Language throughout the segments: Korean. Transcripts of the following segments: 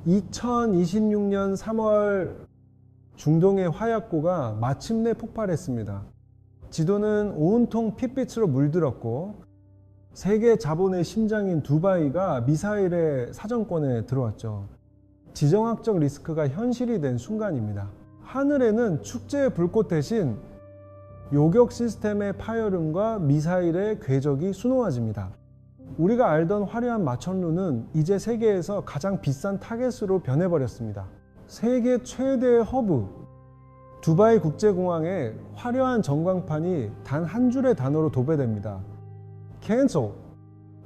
2026년 3월 중동의 화약고가 마침내 폭발했습니다. 지도는 온통 핏빛으로 물들었고 세계 자본의 심장인 두바이가 미사일의 사정권에 들어왔죠. 지정학적 리스크가 현실이 된 순간입니다. 하늘에는 축제의 불꽃 대신 요격 시스템의 파열음과 미사일의 궤적이 수놓아집니다. 우리가 알던 화려한 마천루는 이제 세계에서 가장 비싼 타겟으로 변해버렸습니다. 세계 최대의 허브 두바이 국제공항에 화려한 전광판이 단 한 줄의 단어로 도배됩니다. Cancel.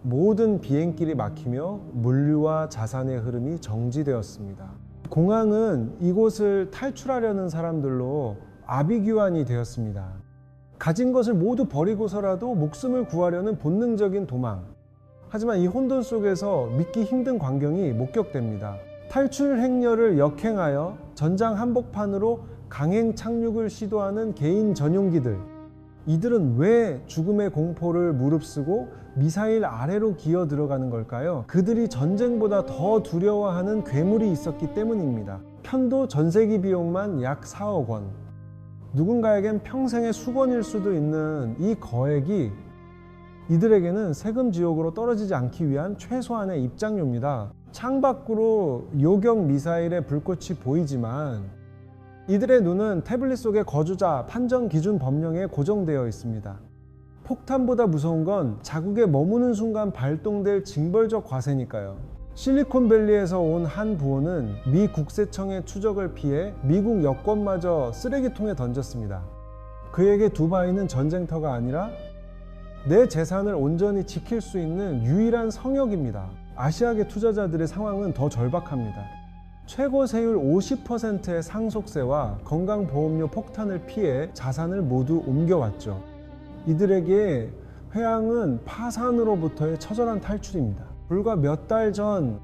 모든 비행길이 막히며 물류와 자산의 흐름이 정지되었습니다. 공항은 이곳을 탈출하려는 사람들로 아비규환이 되었습니다. 가진 것을 모두 버리고서라도 목숨을 구하려는 본능적인 도망. 하지만 이 혼돈 속에서 믿기 힘든 광경이 목격됩니다. 탈출 행렬을 역행하여 전장 한복판으로 강행 착륙을 시도하는 개인 전용기들. 이들은 왜 죽음의 공포를 무릅쓰고 미사일 아래로 기어 들어가는 걸까요? 그들이 전쟁보다 더 두려워하는 괴물이 있었기 때문입니다. 편도 전세기 비용만 약 4억 원. 누군가에겐 평생의 수건일 수도 있는 이 거액이 이들에게는 세금 지옥으로 떨어지지 않기 위한 최소한의 입장료입니다. 창밖으로 요격 미사일의 불꽃이 보이지만 이들의 눈은 태블릿 속의 거주자 판정 기준 법령에 고정되어 있습니다. 폭탄보다 무서운 건 자국에 머무는 순간 발동될 징벌적 과세니까요. 실리콘밸리에서 온 한 부호는 미 국세청의 추적을 피해 미국 여권마저 쓰레기통에 던졌습니다. 그에게 두바이는 전쟁터가 아니라 내 재산을 온전히 지킬 수 있는 유일한 성역입니다. 아시아계 투자자들의 상황은 더 절박합니다. 최고 세율 50%의 상속세와 건강보험료 폭탄을 피해 자산을 모두 옮겨왔죠. 이들에게 회항은 파산으로부터의 처절한 탈출입니다. 불과 몇 달 전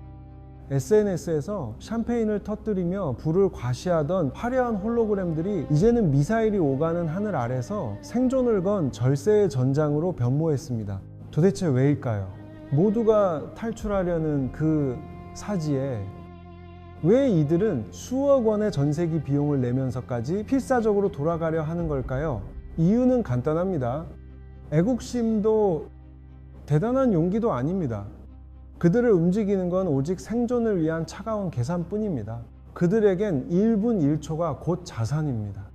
SNS에서 샴페인을 터뜨리며 불을 과시하던 화려한 홀로그램들이 이제는 미사일이 오가는 하늘 아래서 생존을 건 절세의 전장으로 변모했습니다. 도대체 왜일까요? 모두가 탈출하려는 그 사지에 왜 이들은 수억 원의 전세기 비용을 내면서까지 필사적으로 돌아가려 하는 걸까요? 이유는 간단합니다. 애국심도 대단한 용기도 아닙니다. 그들을 움직이는 건 오직 생존을 위한 차가운 계산뿐입니다. 그들에겐 1분 1초가 곧 자산입니다.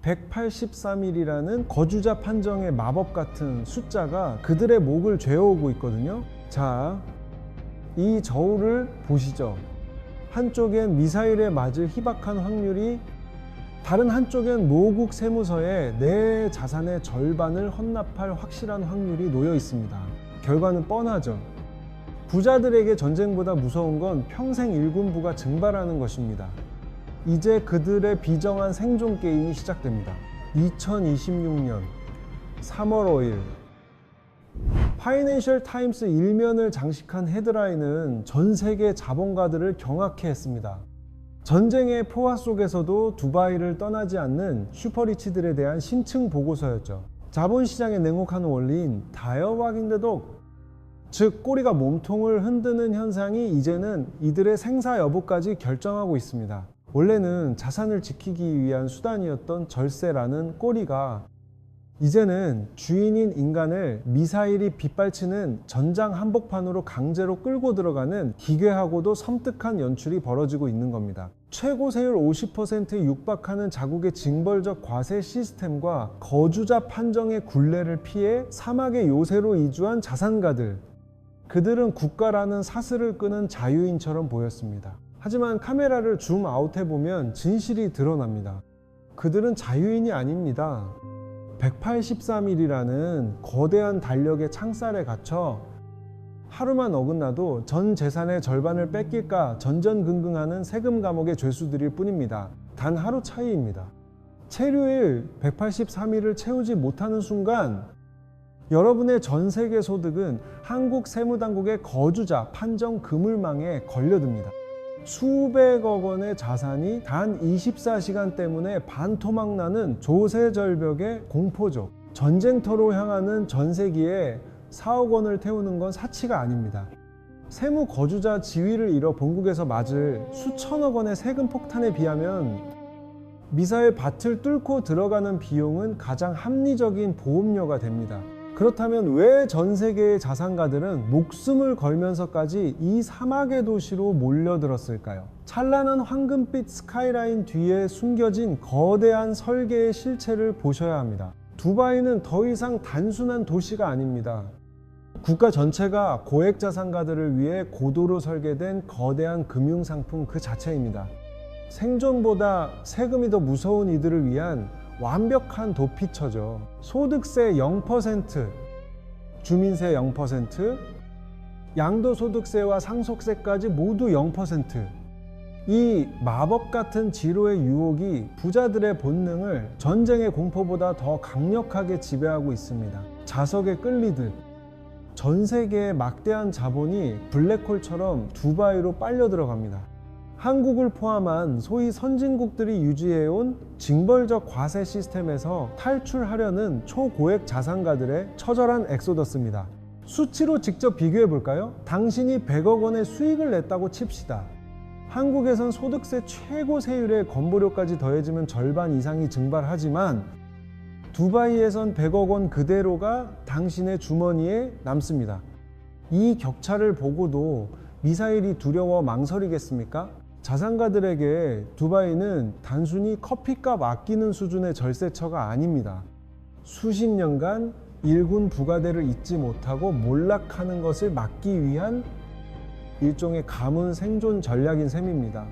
183일이라는 거주자 판정의 마법 같은 숫자가 그들의 목을 죄어오고 있거든요. 자, 이 저울을 보시죠. 한쪽엔 미사일에 맞을 희박한 확률이, 다른 한쪽엔 모국 세무서에 내 자산의 절반을 헌납할 확실한 확률이 놓여 있습니다. 결과는 뻔하죠. 부자들에게 전쟁보다 무서운 건 평생 일군부가 증발하는 것입니다. 이제 그들의 비정한 생존 게임이 시작됩니다. 2026년 3월 5일 파이낸셜 타임스 일면을 장식한 헤드라인은 전 세계 자본가들을 경악해 했습니다. 전쟁의 포화 속에서도 두바이를 떠나지 않는 슈퍼리치들에 대한 심층 보고서였죠. 자본시장의 냉혹한 원리인 다이어왁인데도, 즉 꼬리가 몸통을 흔드는 현상이 이제는 이들의 생사 여부까지 결정하고 있습니다. 원래는 자산을 지키기 위한 수단이었던 절세라는 꼬리가 이제는 주인인 인간을 미사일이 빗발치는 전장 한복판으로 강제로 끌고 들어가는 기괴하고도 섬뜩한 연출이 벌어지고 있는 겁니다. 최고 세율 50%에 육박하는 자국의 징벌적 과세 시스템과 거주자 판정의 굴레를 피해 사막의 요새로 이주한 자산가들, 그들은 국가라는 사슬을 끄는 자유인처럼 보였습니다. 하지만 카메라를 줌 아웃해보면 진실이 드러납니다. 그들은 자유인이 아닙니다. 183일이라는 거대한 달력의 창살에 갇혀 하루만 어긋나도 전 재산의 절반을 뺏길까 전전긍긍하는 세금 감옥의 죄수들일 뿐입니다. 단 하루 차이입니다. 체류일 183일을 채우지 못하는 순간 여러분의 전 세계 소득은 한국 세무당국의 거주자 판정 그물망에 걸려듭니다. 수백억 원의 자산이 단 24시간 때문에 반토막 나는 조세절벽의 공포죠. 전쟁터로 향하는 전세기에 4억 원을 태우는 건 사치가 아닙니다. 세무 거주자 지위를 잃어 본국에서 맞을 수천억 원의 세금 폭탄에 비하면 미사일 밭을 뚫고 들어가는 비용은 가장 합리적인 보험료가 됩니다. 그렇다면 왜 전 세계의 자산가들은 목숨을 걸면서까지 이 사막의 도시로 몰려들었을까요? 찬란한 황금빛 스카이라인 뒤에 숨겨진 거대한 설계의 실체를 보셔야 합니다. 두바이는 더 이상 단순한 도시가 아닙니다. 국가 전체가 고액 자산가들을 위해 고도로 설계된 거대한 금융상품 그 자체입니다. 생존보다 세금이 더 무서운 이들을 위한 완벽한 도피처죠. 소득세 0%, 주민세 0%, 양도소득세와 상속세까지 모두 0%. 이 마법 같은 지로의 유혹이 부자들의 본능을 전쟁의 공포보다 더 강력하게 지배하고 있습니다. 자석에 끌리듯 전 세계의 막대한 자본이 블랙홀처럼 두바이로 빨려 들어갑니다. 한국을 포함한 소위 선진국들이 유지해온 징벌적 과세 시스템에서 탈출하려는 초고액 자산가들의 처절한 엑소더스입니다. 수치로 직접 비교해 볼까요? 당신이 100억 원의 수익을 냈다고 칩시다. 한국에선 소득세 최고 세율에 건보료까지 더해지면 절반 이상이 증발하지만 두바이에선 100억 원 그대로가 당신의 주머니에 남습니다. 이 격차를 보고도 미사일이 두려워 망설이겠습니까? 자산가들에게 두바이는 단순히 커피값 아끼는 수준의 절세처가 아닙니다. 수십 년간 일군 부가대를 잊지 못하고 몰락하는 것을 막기 위한 일종의 가문 생존 전략인 셈입니다.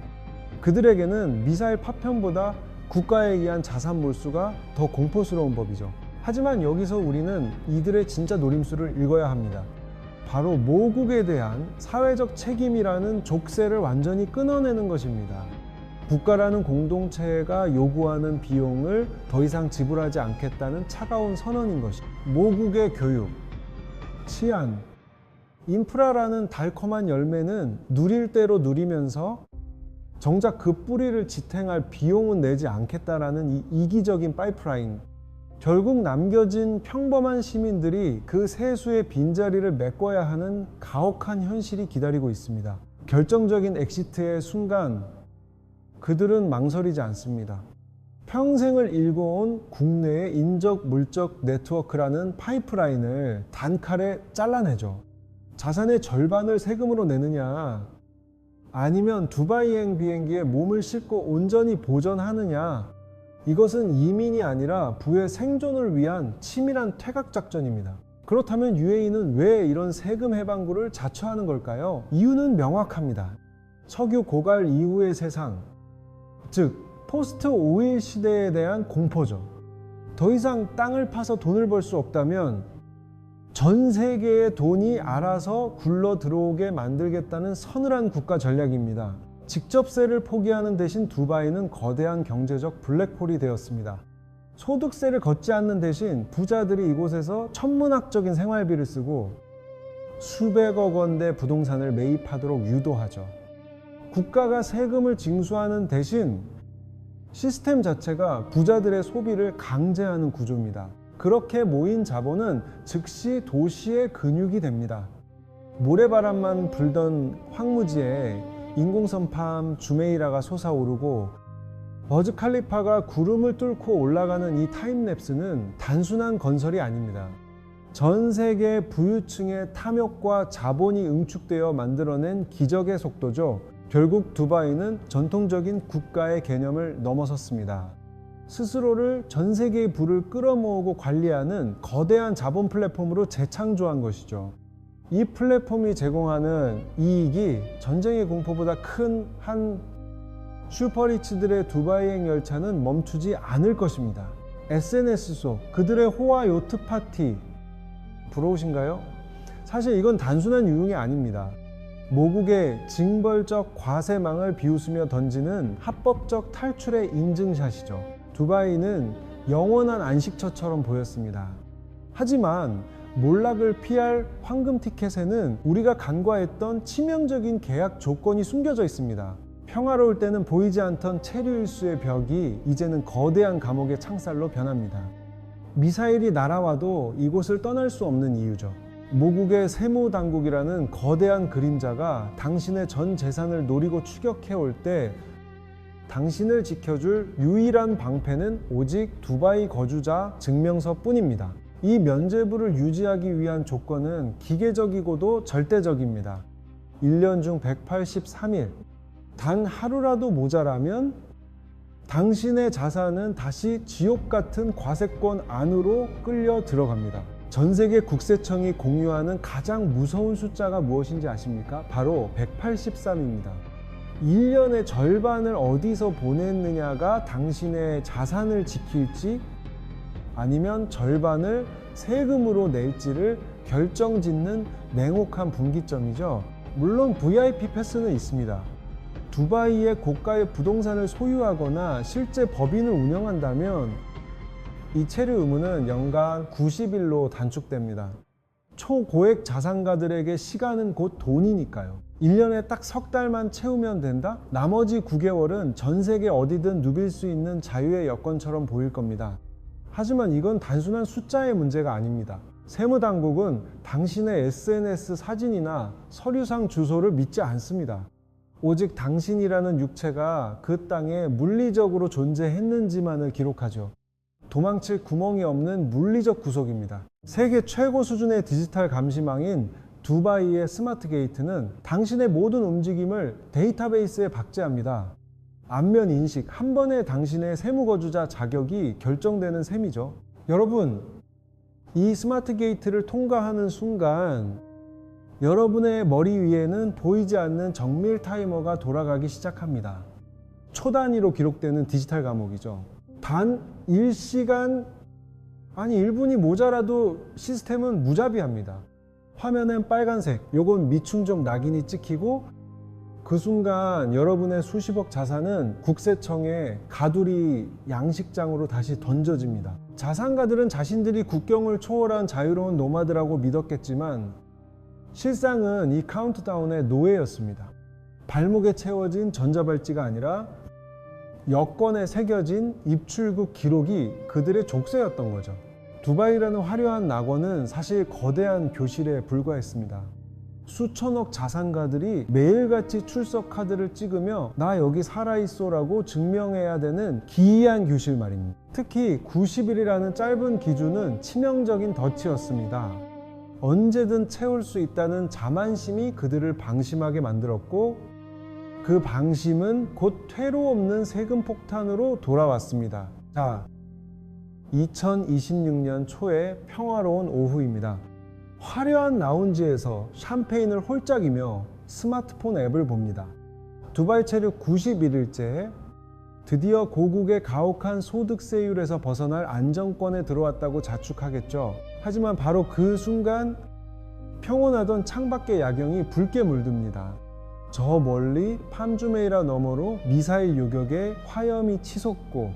그들에게는 미사일 파편보다 국가에 의한 자산 몰수가 더 공포스러운 법이죠. 하지만 여기서 우리는 이들의 진짜 노림수를 읽어야 합니다. 바로 모국에 대한 사회적 책임이라는 족쇄를 완전히 끊어내는 것입니다. 국가라는 공동체가 요구하는 비용을 더 이상 지불하지 않겠다는 차가운 선언인 것이죠. 모국의 교육, 치안, 인프라라는 달콤한 열매는 누릴 대로 누리면서 정작 그 뿌리를 지탱할 비용은 내지 않겠다라는 이 이기적인 파이프라인. 결국 남겨진 평범한 시민들이 그 세수의 빈자리를 메꿔야 하는 가혹한 현실이 기다리고 있습니다. 결정적인 엑시트의 순간 그들은 망설이지 않습니다. 평생을 일궈온 국내의 인적 물적 네트워크라는 파이프라인을 단칼에 잘라내죠. 자산의 절반을 세금으로 내느냐, 아니면 두바이행 비행기에 몸을 싣고 온전히 보전하느냐, 이것은 이민이 아니라 부의 생존을 위한 치밀한 퇴각 작전입니다. 그렇다면 UAE는 왜 이런 세금 해방구를 자처하는 걸까요? 이유는 명확합니다. 석유 고갈 이후의 세상, 즉 포스트 오일 시대에 대한 공포죠. 더 이상 땅을 파서 돈을 벌 수 없다면 전 세계의 돈이 알아서 굴러 들어오게 만들겠다는 서늘한 국가 전략입니다. 직접세를 포기하는 대신 두바이는 거대한 경제적 블랙홀이 되었습니다. 소득세를 걷지 않는 대신 부자들이 이곳에서 천문학적인 생활비를 쓰고 수백억 원대 부동산을 매입하도록 유도하죠. 국가가 세금을 징수하는 대신 시스템 자체가 부자들의 소비를 강제하는 구조입니다. 그렇게 모인 자본은 즉시 도시의 근육이 됩니다. 모래바람만 불던 황무지에 인공섬 주메이라가 솟아오르고 버즈 칼리파가 구름을 뚫고 올라가는 이 타임랩스는 단순한 건설이 아닙니다. 전 세계 부유층의 탐욕과 자본이 응축되어 만들어낸 기적의 속도죠. 결국 두바이는 전통적인 국가의 개념을 넘어섰습니다. 스스로를 전 세계의 부를 끌어모으고 관리하는 거대한 자본 플랫폼으로 재창조한 것이죠. 이 플랫폼이 제공하는 이익이 전쟁의 공포보다 큰 한 슈퍼리치들의 두바이행 열차는 멈추지 않을 것입니다. SNS 속 그들의 호화 요트 파티 부러우신가요? 사실 이건 단순한 유흥이 아닙니다. 모국의 징벌적 과세망을 비웃으며 던지는 합법적 탈출의 인증샷이죠. 두바이는 영원한 안식처처럼 보였습니다. 하지만 몰락을 피할 황금 티켓에는 우리가 간과했던 치명적인 계약 조건이 숨겨져 있습니다. 평화로울 때는 보이지 않던 체류 일수의 벽이 이제는 거대한 감옥의 창살로 변합니다. 미사일이 날아와도 이곳을 떠날 수 없는 이유죠. 모국의 세무당국이라는 거대한 그림자가 당신의 전 재산을 노리고 추격해 올 때 당신을 지켜줄 유일한 방패는 오직 두바이 거주자 증명서뿐입니다. 이 면죄부를 유지하기 위한 조건은 기계적이고도 절대적입니다. 1년 중 183일, 단 하루라도 모자라면 당신의 자산은 다시 지옥 같은 과세권 안으로 끌려 들어갑니다. 전 세계 국세청이 공유하는 가장 무서운 숫자가 무엇인지 아십니까? 바로 183입니다. 1년의 절반을 어디서 보냈느냐가 당신의 자산을 지킬지 아니면 절반을 세금으로 낼지를 결정짓는 냉혹한 분기점이죠. 물론 VIP 패스는 있습니다. 두바이의 고가의 부동산을 소유하거나 실제 법인을 운영한다면 이 체류 의무는 연간 90일로 단축됩니다. 초고액 자산가들에게 시간은 곧 돈이니까요. 1년에 딱 석 달만 채우면 된다? 나머지 9개월은 전 세계 어디든 누빌 수 있는 자유의 여건처럼 보일 겁니다. 하지만 이건 단순한 숫자의 문제가 아닙니다. 세무당국은 당신의 SNS 사진이나 서류상 주소를 믿지 않습니다. 오직 당신이라는 육체가 그 땅에 물리적으로 존재했는지만을 기록하죠. 도망칠 구멍이 없는 물리적 구속입니다. 세계 최고 수준의 디지털 감시망인 두바이의 스마트 게이트는 당신의 모든 움직임을 데이터베이스에 박제합니다. 안면 인식, 한 번에 당신의 세무거주자 자격이 결정되는 셈이죠. 여러분, 이 스마트 게이트를 통과하는 순간 여러분의 머리 위에는 보이지 않는 정밀 타이머가 돌아가기 시작합니다. 초 단위로 기록되는 디지털 감옥이죠. 단 1시간, 아니 1분이 모자라도 시스템은 무자비합니다. 화면엔 빨간색, 요건 미충족 낙인이 찍히고 그 순간 여러분의 수십억 자산은 국세청의 가두리 양식장으로 다시 던져집니다. 자산가들은 자신들이 국경을 초월한 자유로운 노마드라고 믿었겠지만 실상은 이 카운트다운의 노예였습니다. 발목에 채워진 전자발찌가 아니라 여권에 새겨진 입출국 기록이 그들의 족쇄였던 거죠. 두바이라는 화려한 낙원은 사실 거대한 교실에 불과했습니다. 수천억 자산가들이 매일같이 출석 카드를 찍으며 나 여기 살아있어라고 증명해야 되는 기이한 교실 말입니다. 특히 90일이라는 짧은 기준은 치명적인 덫이었습니다. 언제든 채울 수 있다는 자만심이 그들을 방심하게 만들었고 그 방심은 곧 퇴로 없는 세금 폭탄으로 돌아왔습니다. 자, 2026년 초의 평화로운 오후입니다. 화려한 라운지에서 샴페인을 홀짝이며 스마트폰 앱을 봅니다. 두바이 체류 91일째 드디어 고국의 가혹한 소득세율에서 벗어날 안정권에 들어왔다고 자축하겠죠. 하지만 바로 그 순간 평온하던 창밖의 야경이 붉게 물듭니다. 저 멀리 팜주메이라 너머로 미사일 요격에 화염이 치솟고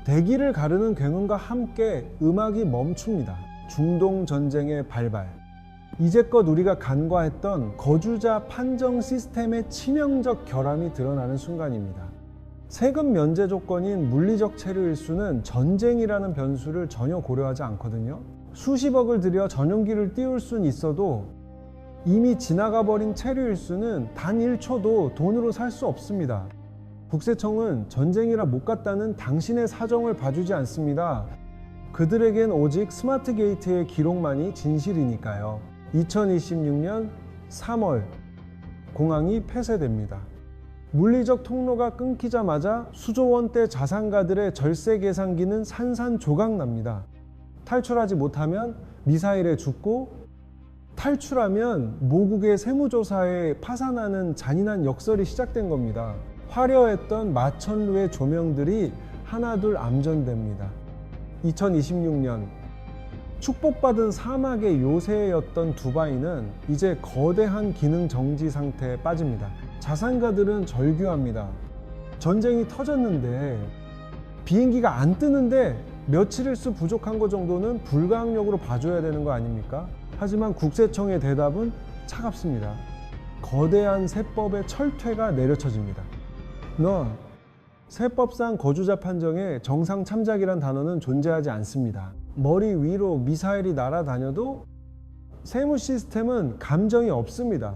대기를 가르는 굉음과 함께 음악이 멈춥니다. 중동 전쟁의 발발. 이제껏 우리가 간과했던 거주자 판정 시스템의 치명적 결함이 드러나는 순간입니다. 세금 면제 조건인 물리적 체류 일수는 전쟁이라는 변수를 전혀 고려하지 않거든요. 수십억을 들여 전용기를 띄울 수는 있어도 이미 지나가 버린 체류 일수는 단 1초도 돈으로 살 수 없습니다. 국세청은 전쟁이라 못 갔다는 당신의 사정을 봐주지 않습니다. 그들에겐 오직 스마트 게이트의 기록만이 진실이니까요. 2026년 3월 공항이 폐쇄됩니다. 물리적 통로가 끊기자마자 수조 원대 자산가들의 절세 계산기는 산산조각납니다. 탈출하지 못하면 미사일에 죽고 탈출하면 모국의 세무조사에 파산하는 잔인한 역설이 시작된 겁니다. 화려했던 마천루의 조명들이 하나둘 암전됩니다. 2026년 축복받은 사막의 요새였던 두바이는 이제 거대한 기능 정지 상태에 빠집니다. 자산가들은 절규합니다. 전쟁이 터졌는데 비행기가 안 뜨는데 며칠일수 부족한 것 정도는 불가항력으로 봐줘야 되는 거 아닙니까? 하지만 국세청의 대답은 차갑습니다. 거대한 세법의 철퇴가 내려쳐집니다. 너 세법상 거주자 판정에 정상 참작이란 단어는 존재하지 않습니다. 머리 위로 미사일이 날아다녀도 세무 시스템은 감정이 없습니다.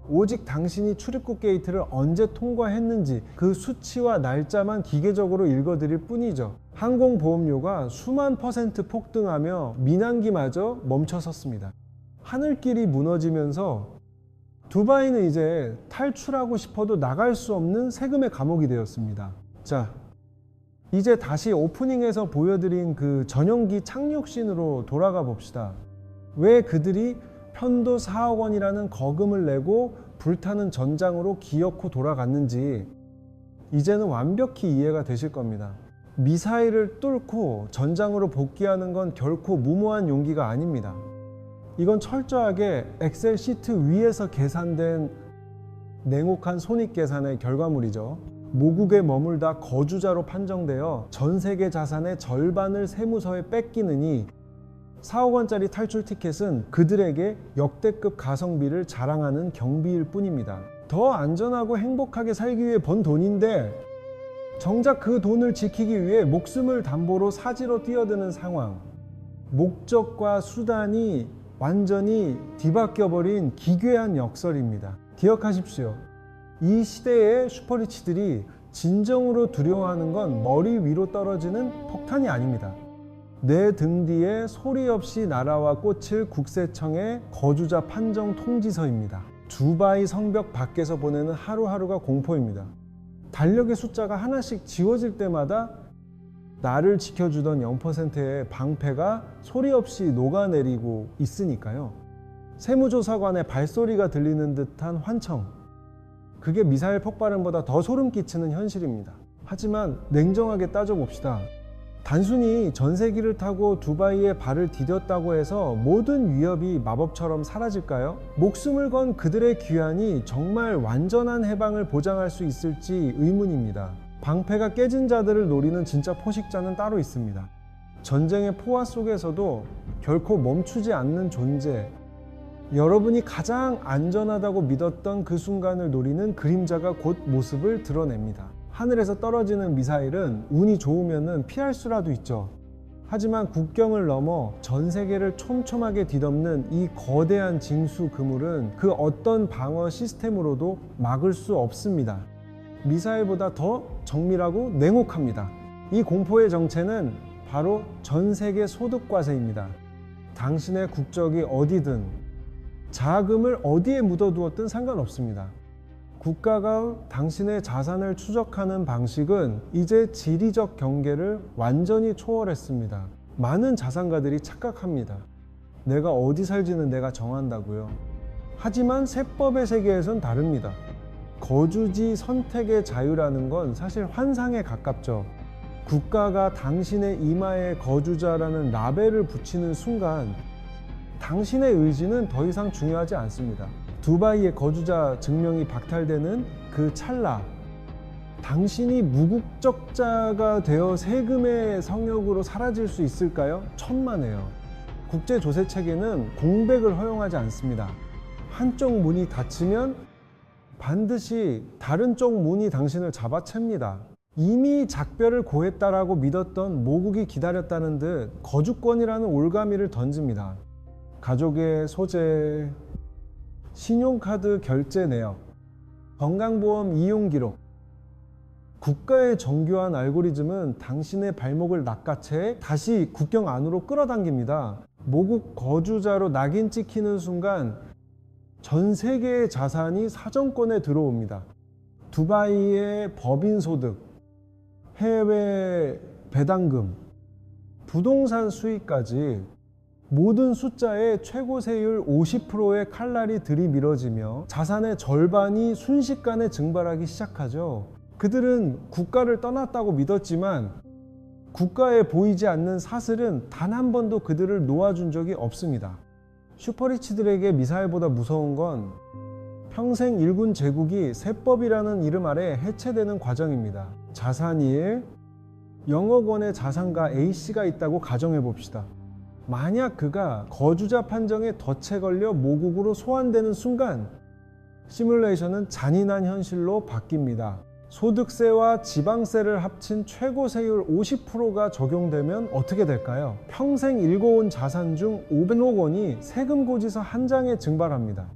오직 당신이 출입국 게이트를 언제 통과했는지 그 수치와 날짜만 기계적으로 읽어드릴 뿐이죠. 항공보험료가 수만 퍼센트 폭등하며 민항기마저 멈춰섰습니다. 하늘길이 무너지면서 두바이는 이제 탈출하고 싶어도 나갈 수 없는 세금의 감옥이 되었습니다. 자, 이제 다시 오프닝에서 보여드린 그 전용기 착륙신으로 돌아가 봅시다. 왜 그들이 편도 4억 원이라는 거금을 내고 불타는 전장으로 기어코 돌아갔는지 이제는 완벽히 이해가 되실 겁니다. 미사일을 뚫고 전장으로 복귀하는 건 결코 무모한 용기가 아닙니다. 이건 철저하게 엑셀 시트 위에서 계산된 냉혹한 손익계산의 결과물이죠. 모국에 머물다 거주자로 판정되어 전 세계 자산의 절반을 세무서에 뺏기느니 4억 원짜리 탈출 티켓은 그들에게 역대급 가성비를 자랑하는 경비일 뿐입니다. 더 안전하고 행복하게 살기 위해 번 돈인데 정작 그 돈을 지키기 위해 목숨을 담보로 사지로 뛰어드는 상황. 목적과 수단이 완전히 뒤바뀌어버린 기괴한 역설입니다. 기억하십시오. 이 시대의 슈퍼리치들이 진정으로 두려워하는 건 머리 위로 떨어지는 폭탄이 아닙니다. 내 등 뒤에 소리 없이 날아와 꽂힐 국세청의 거주자 판정 통지서입니다. 두바이 성벽 밖에서 보내는 하루하루가 공포입니다. 달력의 숫자가 하나씩 지워질 때마다 나를 지켜주던 0%의 방패가 소리 없이 녹아내리고 있으니까요. 세무조사관의 발소리가 들리는 듯한 환청. 그게 미사일 폭발음보다 더 소름 끼치는 현실입니다. 하지만 냉정하게 따져봅시다. 단순히 전세기를 타고 두바이에 발을 디뎠다고 해서 모든 위협이 마법처럼 사라질까요? 목숨을 건 그들의 귀환이 정말 완전한 해방을 보장할 수 있을지 의문입니다. 방패가 깨진 자들을 노리는 진짜 포식자는 따로 있습니다. 전쟁의 포화 속에서도 결코 멈추지 않는 존재, 여러분이 가장 안전하다고 믿었던 그 순간을 노리는 그림자가 곧 모습을 드러냅니다. 하늘에서 떨어지는 미사일은 운이 좋으면 피할 수라도 있죠. 하지만 국경을 넘어 전 세계를 촘촘하게 뒤덮는 이 거대한 징수 그물은 그 어떤 방어 시스템으로도 막을 수 없습니다. 미사일보다 더 정밀하고 냉혹합니다. 이 공포의 정체는 바로 전 세계 소득과세입니다. 당신의 국적이 어디든 자금을 어디에 묻어두었든 상관없습니다. 국가가 당신의 자산을 추적하는 방식은 이제 지리적 경계를 완전히 초월했습니다. 많은 자산가들이 착각합니다. 내가 어디 살지는 내가 정한다고요. 하지만 세법의 세계에선 다릅니다. 거주지 선택의 자유라는 건 사실 환상에 가깝죠. 국가가 당신의 이마에 거주자라는 라벨을 붙이는 순간 당신의 의지는 더 이상 중요하지 않습니다. 두바이의 거주자 증명이 박탈되는 그 찰나, 당신이 무국적자가 되어 세금의 성역으로 사라질 수 있을까요? 천만에요. 국제조세체계는 공백을 허용하지 않습니다. 한쪽 문이 닫히면 반드시 다른 쪽 문이 당신을 잡아챕니다. 이미 작별을 고했다라고 믿었던 모국이 기다렸다는 듯 거주권이라는 올가미를 던집니다. 가족의 소재, 신용카드 결제 내역, 건강보험 이용 기록. 국가의 정교한 알고리즘은 당신의 발목을 낚아채 다시 국경 안으로 끌어당깁니다. 모국 거주자로 낙인 찍히는 순간 전 세계의 자산이 사정권에 들어옵니다. 두바이의 법인 소득, 해외 배당금, 부동산 수익까지 모든 숫자의 최고 세율 50%의 칼날이 들이밀어지며 자산의 절반이 순식간에 증발하기 시작하죠. 그들은 국가를 떠났다고 믿었지만 국가에 보이지 않는 사슬은 단 한 번도 그들을 놓아준 적이 없습니다. 슈퍼리치들에게 미사일보다 무서운 건 평생 일군 제국이 세법이라는 이름 아래 해체되는 과정입니다. 자산 1, 0억 원의 자산가 A씨가 있다고 가정해 봅시다. 만약 그가 거주자 판정에 덫에 걸려 모국으로 소환되는 순간 시뮬레이션은 잔인한 현실로 바뀝니다. 소득세와 지방세를 합친 최고 세율 50%가 적용되면 어떻게 될까요? 평생 일궈온 자산 중 500억 원이 세금 고지서 한 장에 증발합니다.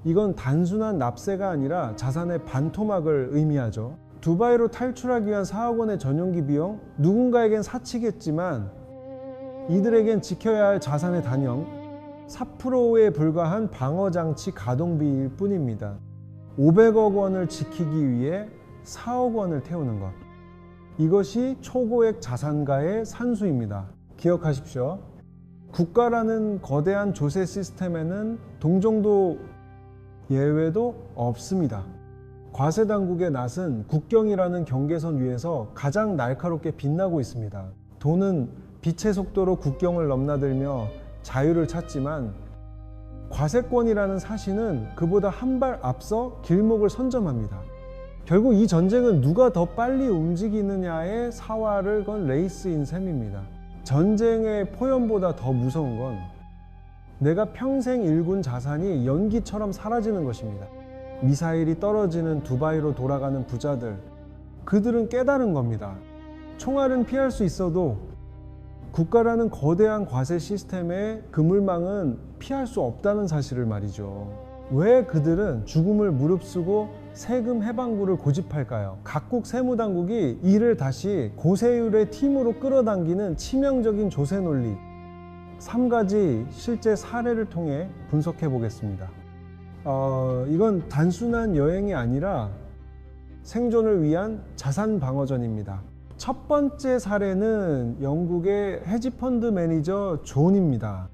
이건 단순한 납세가 아니라 자산의 반토막을 의미하죠. 두바이로 탈출하기 위한 4억 원의 전용기 비용, 누군가에겐 사치겠지만 이들에겐 지켜야 할 자산의 단형 4%에 불과한 방어장치 가동비일 뿐입니다. 500억 원을 지키기 위해 4억 원을 태우는 것. 이것이 초고액 자산가의 산수입니다. 기억하십시오. 국가라는 거대한 조세 시스템에는 동정도 예외도 없습니다. 과세 당국의 낯은 국경이라는 경계선 위에서 가장 날카롭게 빛나고 있습니다. 돈은 빛의 속도로 국경을 넘나들며 자유를 찾지만 과세권이라는 사신은 그보다 한 발 앞서 길목을 선점합니다. 결국 이 전쟁은 누가 더 빨리 움직이느냐의 사활을 건 레이스인 셈입니다. 전쟁의 포연보다 더 무서운 건 내가 평생 일군 자산이 연기처럼 사라지는 것입니다. 미사일이 떨어지는 두바이로 돌아가는 부자들, 그들은 깨달은 겁니다. 총알은 피할 수 있어도 국가라는 거대한 과세 시스템의 그물망은 피할 수 없다는 사실을 말이죠. 왜 그들은 죽음을 무릅쓰고 세금 해방구를 고집할까요? 각국 세무당국이 이를 다시 고세율의 팀으로 끌어당기는 치명적인 조세 논리, 3가지 실제 사례를 통해 분석해 보겠습니다. 이건 단순한 여행이 아니라 생존을 위한 자산 방어전입니다. 첫 번째 사례는 영국의 헤지펀드 매니저 존입니다.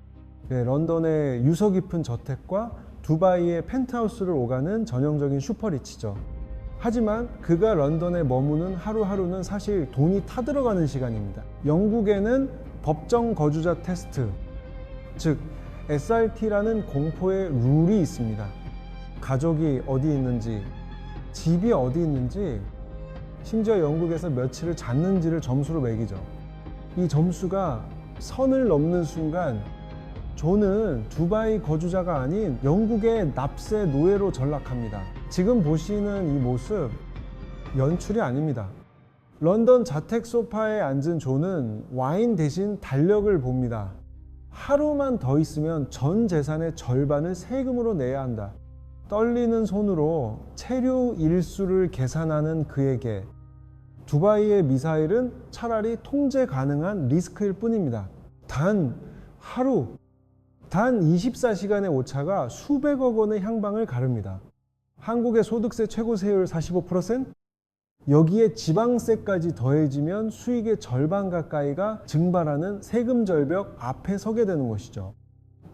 런던의 유서 깊은 저택과 두바이의 펜트하우스를 오가는 전형적인 슈퍼리치죠. 하지만 그가 런던에 머무는 하루하루는 사실 돈이 타들어가는 시간입니다. 영국에는 법정 거주자 테스트, 즉 SRT라는 공포의 룰이 있습니다. 가족이 어디 있는지, 집이 어디 있는지, 심지어 영국에서 며칠을 잤는지를 점수로 매기죠. 이 점수가 선을 넘는 순간 존은 두바이 거주자가 아닌 영국의 납세 노예로 전락합니다. 지금 보시는 이 모습 연출이 아닙니다. 런던 자택 소파에 앉은 존은 와인 대신 달력을 봅니다. 하루만 더 있으면 전 재산의 절반을 세금으로 내야 한다. 떨리는 손으로 체류 일수를 계산하는 그에게 두바이의 미사일은 차라리 통제 가능한 리스크일 뿐입니다. 단 하루, 단 24시간의 오차가 수백억 원의 향방을 가릅니다. 한국의 소득세 최고세율 45%? 여기에 지방세까지 더해지면 수익의 절반 가까이가 증발하는 세금 절벽 앞에 서게 되는 것이죠.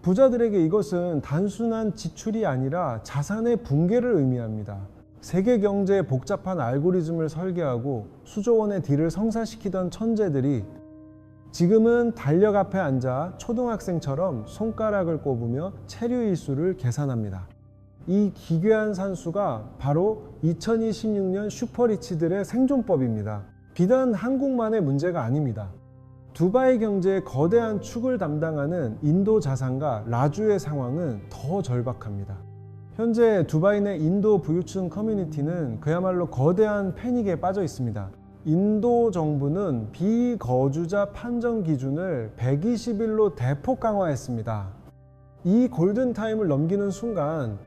부자들에게 이것은 단순한 지출이 아니라 자산의 붕괴를 의미합니다. 세계 경제의 복잡한 알고리즘을 설계하고 수조 원의 딜을 성사시키던 천재들이 지금은 달력 앞에 앉아 초등학생처럼 손가락을 꼽으며 체류일수를 계산합니다. 이 기괴한 산수가 바로 2026년 슈퍼리치들의 생존법입니다. 비단 한국만의 문제가 아닙니다. 두바이 경제의 거대한 축을 담당하는 인도 자산가 라주의 상황은 더 절박합니다. 현재 두바이 내 인도 부유층 커뮤니티는 그야말로 거대한 패닉에 빠져 있습니다. 인도 정부는 비거주자 판정 기준을 120일로 대폭 강화했습니다. 이 골든타임을 넘기는 순간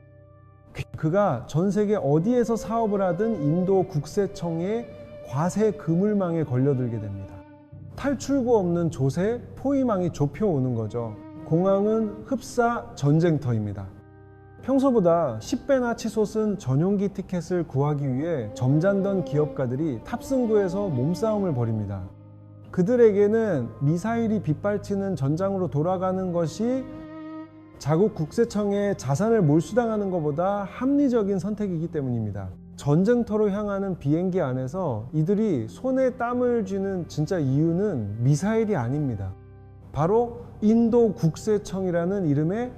그가 전 세계 어디에서 사업을 하든 인도 국세청의 과세 그물망에 걸려들게 됩니다. 탈출구 없는 조세 포위망이 좁혀오는 거죠. 공항은 흡사 전쟁터입니다. 평소보다 10배나 치솟은 전용기 티켓을 구하기 위해 점잖던 기업가들이 탑승구에서 몸싸움을 벌입니다. 그들에게는 미사일이 빗발치는 전장으로 돌아가는 것이 자국 국세청에 자산을 몰수당하는 것보다 합리적인 선택이기 때문입니다. 전쟁터로 향하는 비행기 안에서 이들이 손에 땀을 쥐는 진짜 이유는 미사일이 아닙니다. 바로 인도 국세청이라는 이름의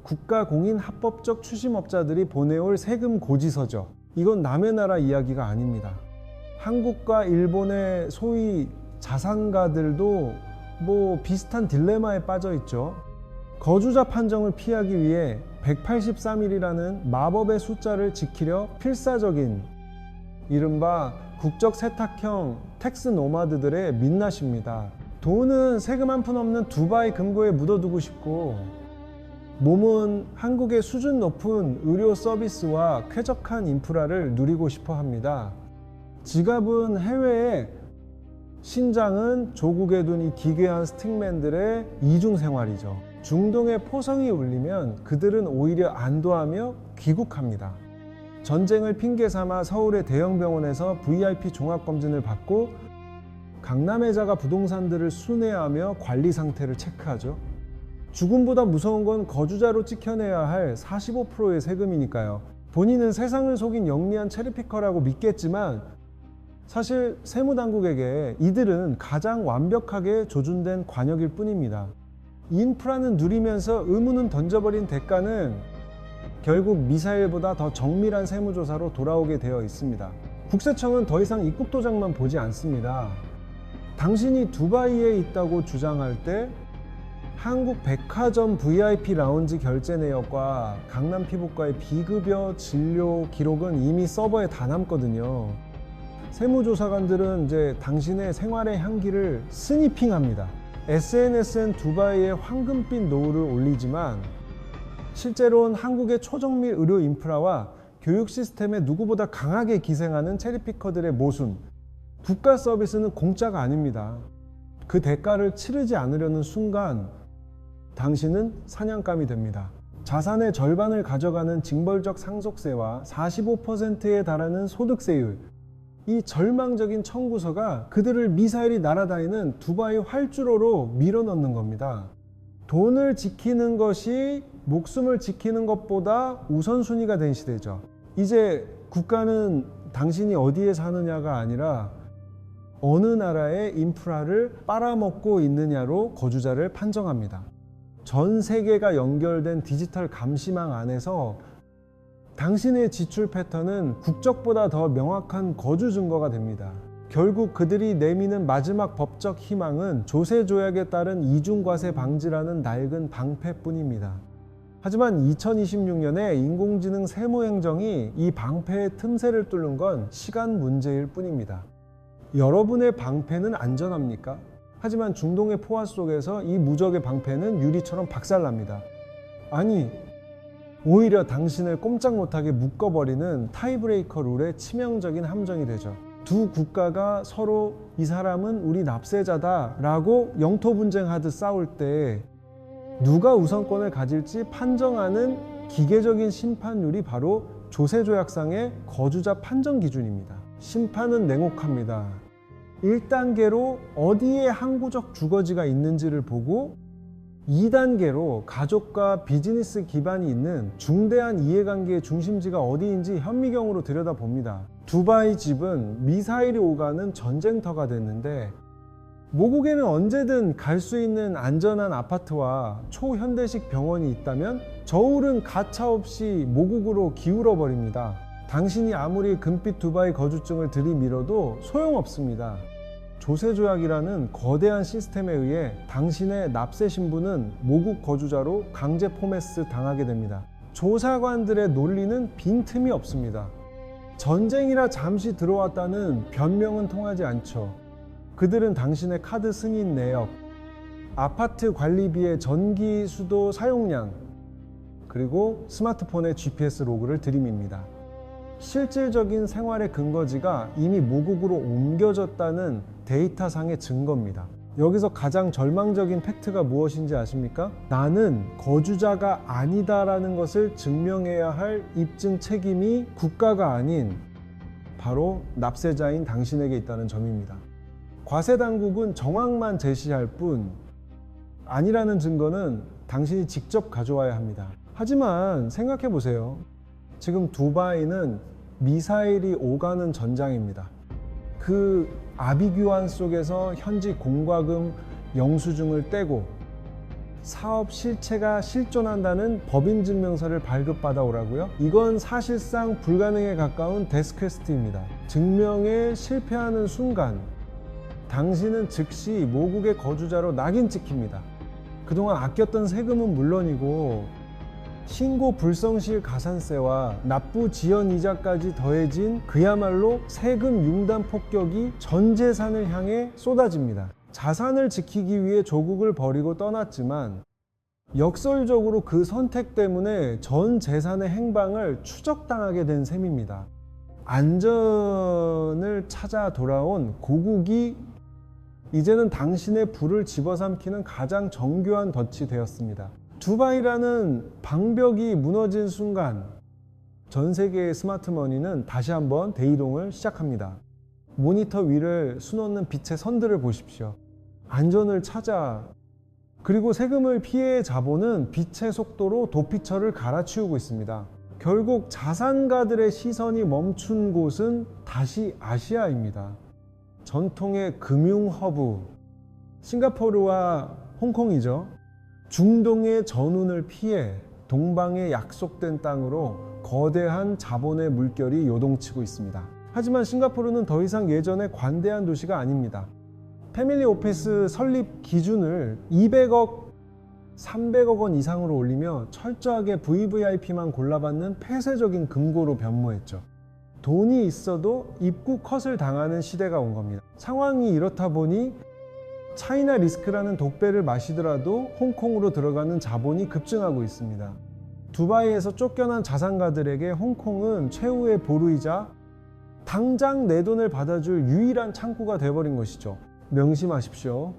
국가공인 합법적 추심업자들이 보내올 세금 고지서죠. 이건 남의 나라 이야기가 아닙니다. 한국과 일본의 소위 자산가들도 비슷한 딜레마에 빠져 있죠. 거주자 판정을 피하기 위해 183일이라는 마법의 숫자를 지키려 필사적인 이른바 국적 세탁형 텍스 노마드들의 민낯입니다. 돈은 세금 한 푼 없는 두바이 금고에 묻어두고 싶고, 몸은 한국의 수준 높은 의료 서비스와 쾌적한 인프라를 누리고 싶어 합니다. 지갑은 해외에, 신장은 조국에 둔 이 기괴한 스틱맨들의 이중 생활이죠. 중동의 포성이 울리면 그들은 오히려 안도하며 귀국합니다. 전쟁을 핑계 삼아 서울의 대형 병원에서 VIP 종합검진을 받고 강남의 부동산들을 순회하며 관리 상태를 체크하죠. 죽음보다 무서운 건 거주자로 찍혀내야 할 45%의 세금이니까요. 본인은 세상을 속인 영리한 체리피커라고 믿겠지만 사실 세무당국에게 이들은 가장 완벽하게 조준된 관역일 뿐입니다. 인프라는 누리면서 의무는 던져버린 대가는 결국 미사일보다 더 정밀한 세무조사로 돌아오게 되어 있습니다. 국세청은 더 이상 입국 도장만 보지 않습니다. 당신이 두바이에 있다고 주장할 때 한국 백화점 VIP 라운지 결제 내역과 강남 피부과의 비급여 진료 기록은 이미 서버에 다 남거든요. 세무조사관들은 이제 당신의 생활의 향기를 스니핑합니다. SNS엔 두바이의 황금빛 노을을 올리지만 실제로는 한국의 초정밀 의료 인프라와 교육 시스템에 누구보다 강하게 기생하는 체리피커들의 모순. 국가 서비스는 공짜가 아닙니다. 그 대가를 치르지 않으려는 순간 당신은 사냥감이 됩니다. 자산의 절반을 가져가는 징벌적 상속세와 45%에 달하는 소득세율, 이 절망적인 청구서가 그들을 미사일이 날아다니는 두바이 활주로로 밀어넣는 겁니다. 돈을 지키는 것이 목숨을 지키는 것보다 우선순위가 된 시대죠. 이제 국가는 당신이 어디에 사느냐가 아니라 어느 나라의 인프라를 빨아먹고 있느냐로 거주자를 판정합니다. 전 세계가 연결된 디지털 감시망 안에서 당신의 지출 패턴은 국적보다 더 명확한 거주 증거가 됩니다. 결국 그들이 내미는 마지막 법적 희망은 조세조약에 따른 이중과세 방지라는 낡은 방패뿐입니다. 하지만 2026년에 인공지능 세무행정이 이 방패의 틈새를 뚫는 건 시간 문제일 뿐입니다. 여러분의 방패는 안전합니까? 하지만 중동의 포화 속에서 이 무적의 방패는 유리처럼 박살납니다. 아니, 오히려 당신을 꼼짝 못하게 묶어버리는 타이브레이커 룰의 치명적인 함정이 되죠. 두 국가가 서로 이 사람은 우리 납세자다 라고 영토 분쟁하듯 싸울 때 누가 우선권을 가질지 판정하는 기계적인 심판률이 바로 조세조약상의 거주자 판정 기준입니다. 심판은 냉혹합니다. 1단계로 어디에 항구적 주거지가 있는지를 보고 2단계로 가족과 비즈니스 기반이 있는 중대한 이해관계의 중심지가 어디인지 현미경으로 들여다봅니다. 두바이 집은 미사일이 오가는 전쟁터가 됐는데 모국에는 언제든 갈 수 있는 안전한 아파트와 초현대식 병원이 있다면 저울은 가차없이 모국으로 기울어 버립니다. 당신이 아무리 금빛 두바이 거주증을 들이밀어도 소용없습니다. 조세조약이라는 거대한 시스템에 의해 당신의 납세 신분은 모국 거주자로 강제 포메스 당하게 됩니다. 조사관들의 논리는 빈틈이 없습니다. 전쟁이라 잠시 들어왔다는 변명은 통하지 않죠. 그들은 당신의 카드 승인 내역, 아파트 관리비의 전기, 수도 사용량, 그리고 스마트폰의 GPS 로그를 들이밉니다. 실질적인 생활의 근거지가 이미 모국으로 옮겨졌다는 데이터상의 증거입니다. 여기서 가장 절망적인 팩트가 무엇인지 아십니까? 나는 거주자가 아니다라는 것을 증명해야 할 입증 책임이 국가가 아닌 바로 납세자인 당신에게 있다는 점입니다. 과세당국은 정황만 제시할 뿐 아니라는 증거는 당신이 직접 가져와야 합니다. 하지만 생각해 보세요. 지금 두바이는 미사일이 오가는 전장입니다. 그 아비규환 속에서 현지 공과금 영수증을 떼고 사업 실체가 실존한다는 법인증명서를 발급받아 오라고요? 이건 사실상 불가능에 가까운 데스퀘스트입니다. 증명에 실패하는 순간 당신은 즉시 모국의 거주자로 낙인 찍힙니다. 그동안 아꼈던 세금은 물론이고 신고 불성실 가산세와 납부 지연 이자까지 더해진 그야말로 세금 융단 폭격이 전 재산을 향해 쏟아집니다. 자산을 지키기 위해 조국을 버리고 떠났지만 역설적으로 그 선택 때문에 전 재산의 행방을 추적당하게 된 셈입니다. 안전을 찾아 돌아온 고국이 이제는 당신의 부를 집어삼키는 가장 정교한 덫이 되었습니다. 두바이라는 방벽이 무너진 순간 전 세계의 스마트머니는 다시 한번 대이동을 시작합니다. 모니터 위를 수놓는 빛의 선들을 보십시오. 안전을 찾아, 그리고 세금을 피해 자본은 빛의 속도로 도피처를 갈아치우고 있습니다. 결국 자산가들의 시선이 멈춘 곳은 다시 아시아입니다. 전통의 금융 허브 싱가포르와 홍콩이죠. 중동의 전운을 피해 동방의 약속된 땅으로 거대한 자본의 물결이 요동치고 있습니다. 하지만 싱가포르는 더 이상 예전의 관대한 도시가 아닙니다. 패밀리 오피스 설립 기준을 200억, 300억 원 이상으로 올리며 철저하게 VVIP만 골라받는 폐쇄적인 금고로 변모했죠. 돈이 있어도 입구 컷을 당하는 시대가 온 겁니다. 상황이 이렇다 보니 차이나 리스크라는 독배를 마시더라도 홍콩으로 들어가는 자본이 급증하고 있습니다. 두바이에서 쫓겨난 자산가들에게 홍콩은 최후의 보루이자 당장 내 돈을 받아줄 유일한 창구가 되어버린 것이죠. 명심하십시오.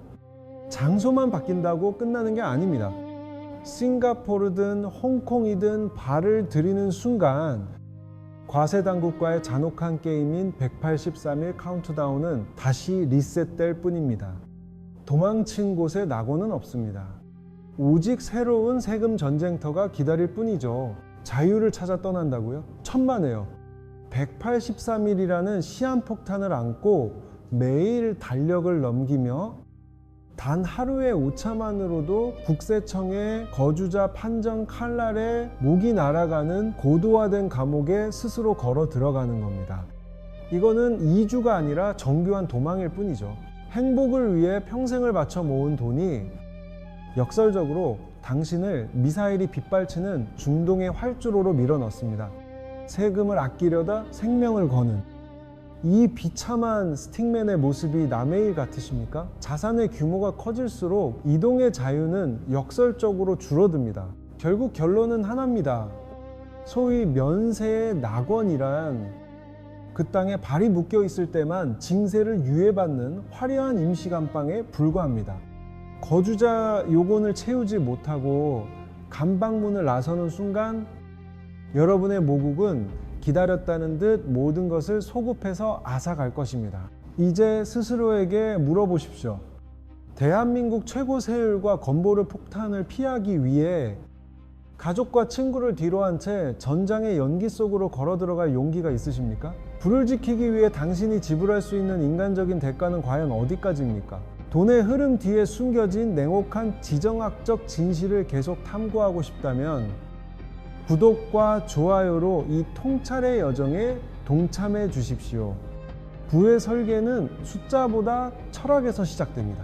장소만 바뀐다고 끝나는 게 아닙니다. 싱가포르든 홍콩이든 발을 들이는 순간 과세 당국과의 잔혹한 게임인 183일 카운트다운은 다시 리셋될 뿐입니다. 도망친 곳에 낙오는 없습니다. 오직 새로운 세금 전쟁터가 기다릴 뿐이죠. 자유를 찾아 떠난다고요? 천만에요. 183일이라는 시한폭탄을 안고 매일 달력을 넘기며 단 하루의 오차만으로도 국세청의 거주자 판정 칼날에 목이 날아가는 고도화된 감옥에 스스로 걸어 들어가는 겁니다. 이거는 이주가 아니라 정교한 도망일 뿐이죠. 행복을 위해 평생을 바쳐 모은 돈이 역설적으로 당신을 미사일이 빗발치는 중동의 활주로로 밀어넣습니다. 세금을 아끼려다 생명을 거는 이 비참한 스틱맨의 모습이 남의 일 같으십니까? 자산의 규모가 커질수록 이동의 자유는 역설적으로 줄어듭니다. 결국 결론은 하나입니다. 소위 면세의 낙원이란 그 땅에 발이 묶여 있을 때만 징세를 유예받는 화려한 임시감방에 불과합니다. 거주자 요건을 채우지 못하고 감방문을 나서는 순간 여러분의 모국은 기다렸다는 듯 모든 것을 소급해서 앗아갈 것입니다. 이제 스스로에게 물어보십시오. 대한민국 최고 세율과 건보료 폭탄을 피하기 위해 가족과 친구를 뒤로한 채 전장의 연기 속으로 걸어 들어갈 용기가 있으십니까? 불을 지키기 위해 당신이 지불할 수 있는 인간적인 대가는 과연 어디까지입니까? 돈의 흐름 뒤에 숨겨진 냉혹한 지정학적 진실을 계속 탐구하고 싶다면 구독과 좋아요로 이 통찰의 여정에 동참해 주십시오. 부의 설계는 숫자보다 철학에서 시작됩니다.